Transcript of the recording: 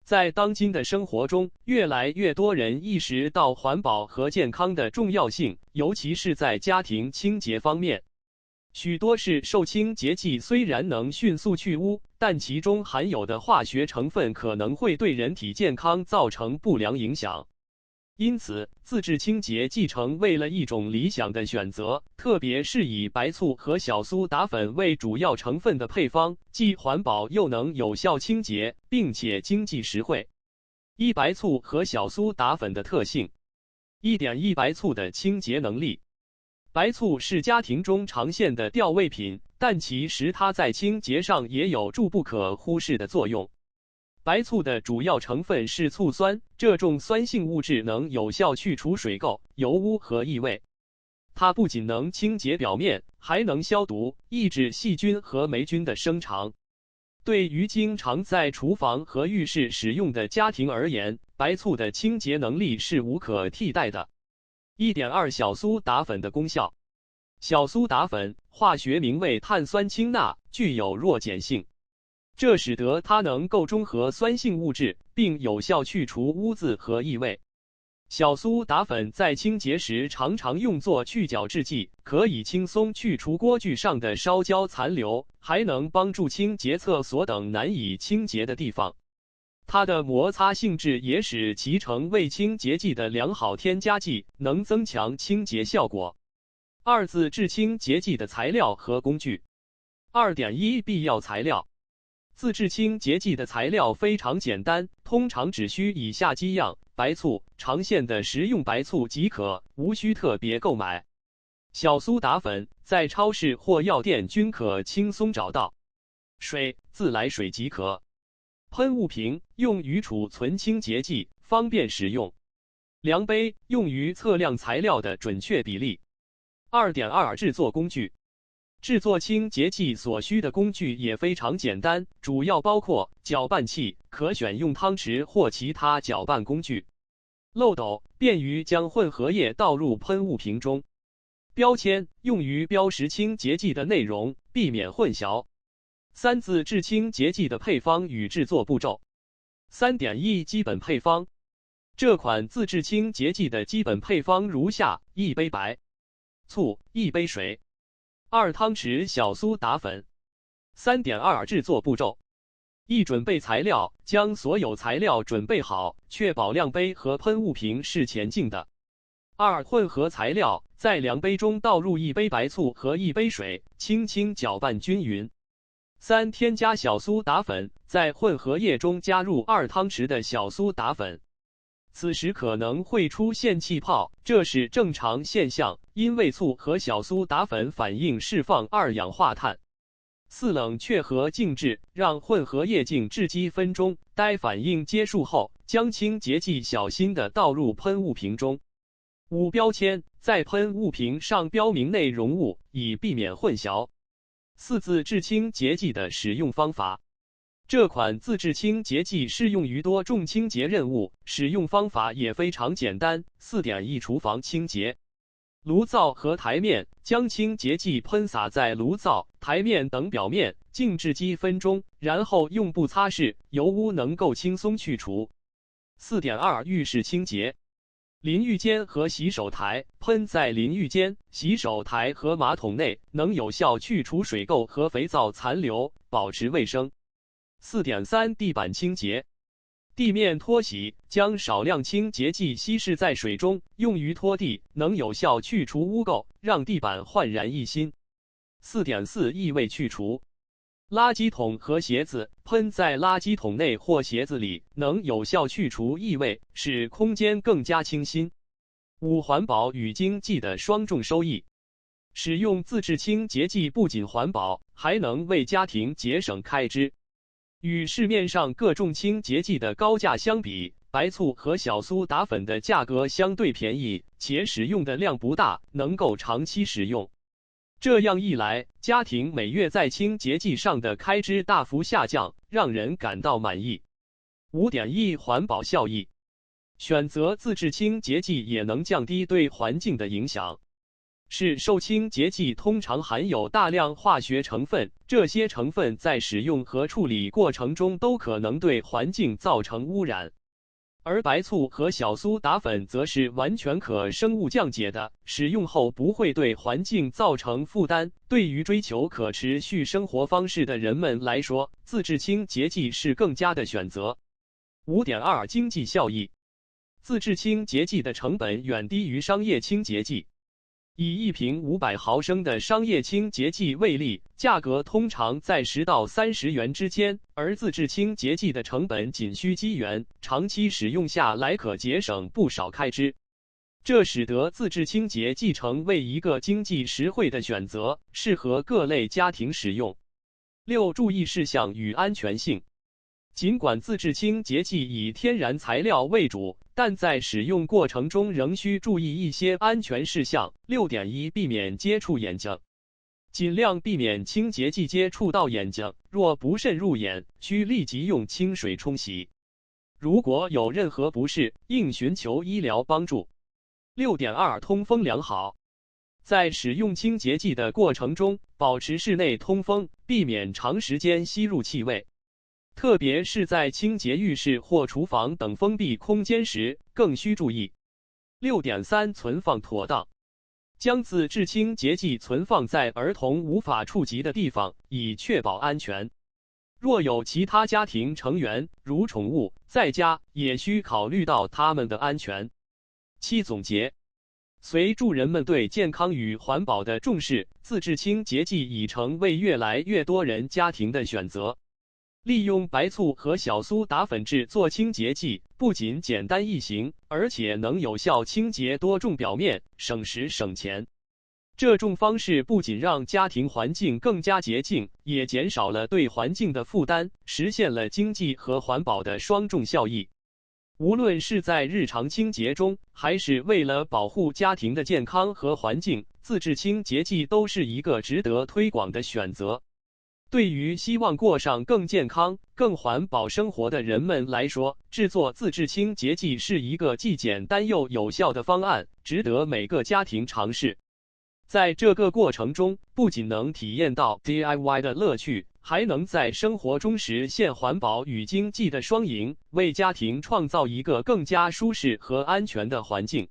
在当今的生活中，越来越多人意识到环保和健康的重要性，尤其是在家庭清洁方面。许多市售清洁剂虽然能迅速去污，但其中含有的化学成分可能会对人体健康造成不良影响。因此，自制清洁剂成为了一种理想的选择，特别是以白醋和小苏打粉为主要成分的配方，既环保又能有效清洁，并且经济实惠。一、白醋和小苏打粉的特性。1.1 白醋的清洁能力。白醋是家庭中常见的调味品，但其实它在清洁上也有着不可忽视的作用。白醋的主要成分是醋酸，这种酸性物质能有效去除水垢、油污和异味。它不仅能清洁表面，还能消毒，抑制细菌和霉菌的生长。对于经常在厨房和浴室使用的家庭而言，白醋的清洁能力是无可替代的。1.2 小苏打粉的功效。小苏打粉化学名为碳酸氢钠，具有弱碱性，这使得它能够中和酸性物质，并有效去除污渍和异味。小苏打粉在清洁时常常用作去角质剂，可以轻松去除锅具上的烧焦残留，还能帮助清洁厕所等难以清洁的地方。它的摩擦性质也使其成为清洁剂的良好添加剂，能增强清洁效果。2、自制清洁剂的材料和工具。2.1 必要材料。自制清洁剂的材料非常简单，通常只需以下几样：白醋，常见的食用白醋即可，无需特别购买。小苏打粉，在超市或药店均可轻松找到。水，自来水即可。喷雾瓶，用于储存清洁剂，方便使用。量杯，用于测量材料的准确比例。2.2 制作工具。制作清洁剂所需的工具也非常简单，主要包括搅拌器，可选用汤匙或其他搅拌工具；漏斗，便于将混合液倒入喷雾瓶中；标签，用于标识清洁剂的内容，避免混淆。3、自制清洁剂的配方与制作步骤。3.1 基本配方。这款自制清洁剂的基本配方如下：1杯白醋，1杯水，2汤匙小苏打粉。3.2 制作步骤。1、准备材料，将所有材料准备好，确保量杯和喷雾瓶是前进的。2、混合材料，在量杯中倒入1杯白醋和1杯水，轻轻搅拌均匀。3、添加小苏打粉，在混合液中加入2汤匙的小苏打粉。此时可能会出现气泡，这是正常现象，因为醋和小苏打粉反应释放二氧化碳。4、冷却和静置，让混合液静置几分钟，待反应结束后，将清洁剂小心地倒入喷雾瓶中。5、标签，在喷雾瓶上标明内容物，以避免混淆。4、自制清洁剂的使用方法。这款自制清洁剂适用于多种清洁任务，使用方法也非常简单。4.1 厨房清洁。炉灶和台面，将清洁剂喷洒在炉灶、台面等表面，静置几分钟，然后用布擦拭，油污能够轻松去除。4.2 浴室清洁。淋浴间和洗手台，喷在淋浴间、洗手台和马桶内，能有效去除水垢和肥皂残留，保持卫生。4.3 地板清洁。地面拖洗，将少量清洁剂稀释在水中，用于拖地，能有效去除污垢，让地板焕然一新。4.4 异味去除。垃圾桶和鞋子，喷在垃圾桶内或鞋子里，能有效去除异味，使空间更加清新。5、环保与经济的双重收益。使用自制清洁剂不仅环保，还能为家庭节省开支。与市面上各种清洁剂的高价相比，白醋和小苏打粉的价格相对便宜，且使用的量不大，能够长期使用。这样一来，家庭每月在清洁剂上的开支大幅下降，让人感到满意。5.1 环保效益。选择自制清洁剂也能降低对环境的影响。是受清洁剂通常含有大量化学成分，这些成分在使用和处理过程中都可能对环境造成污染。而白醋和小苏打粉则是完全可生物降解的，使用后不会对环境造成负担。对于追求可持续生活方式的人们来说，自制清洁剂是更佳的选择。5.2 经济效益，自制清洁剂的成本远低于商业清洁剂。以一瓶500毫升的商业清洁剂为例，价格通常在10到30元之间，而自制清洁剂的成本仅需几元，长期使用下来可节省不少开支。这使得自制清洁剂成为一个经济实惠的选择，适合各类家庭使用。6、注意事项与安全性。尽管自制清洁剂以天然材料为主，但在使用过程中仍需注意一些安全事项。6.1 避免接触眼睛，尽量避免清洁剂接触到眼睛，若不慎入眼，需立即用清水冲洗。如果有任何不适，应寻求医疗帮助。6.2 通风良好，在使用清洁剂的过程中，保持室内通风，避免长时间吸入气味。特别是在清洁浴室或厨房等封闭空间时，更需注意。6.3 存放妥当，将自制清洁剂存放在儿童无法触及的地方，以确保安全。若有其他家庭成员，如宠物，在家，也需考虑到他们的安全。7、总结。随着人们对健康与环保的重视，自制清洁剂已成为越来越多人家庭的选择。利用白醋和小苏打粉制作清洁剂，不仅简单易行，而且能有效清洁多种表面，省时省钱。这种方式不仅让家庭环境更加洁净，也减少了对环境的负担，实现了经济和环保的双重效益。无论是在日常清洁中，还是为了保护家庭的健康和环境，自制清洁剂都是一个值得推广的选择。对于希望过上更健康、更环保生活的人们来说，制作自制清洁剂是一个既简单又有效的方案，值得每个家庭尝试。在这个过程中，不仅能体验到 DIY 的乐趣，还能在生活中实现环保与经济的双赢，为家庭创造一个更加舒适和安全的环境。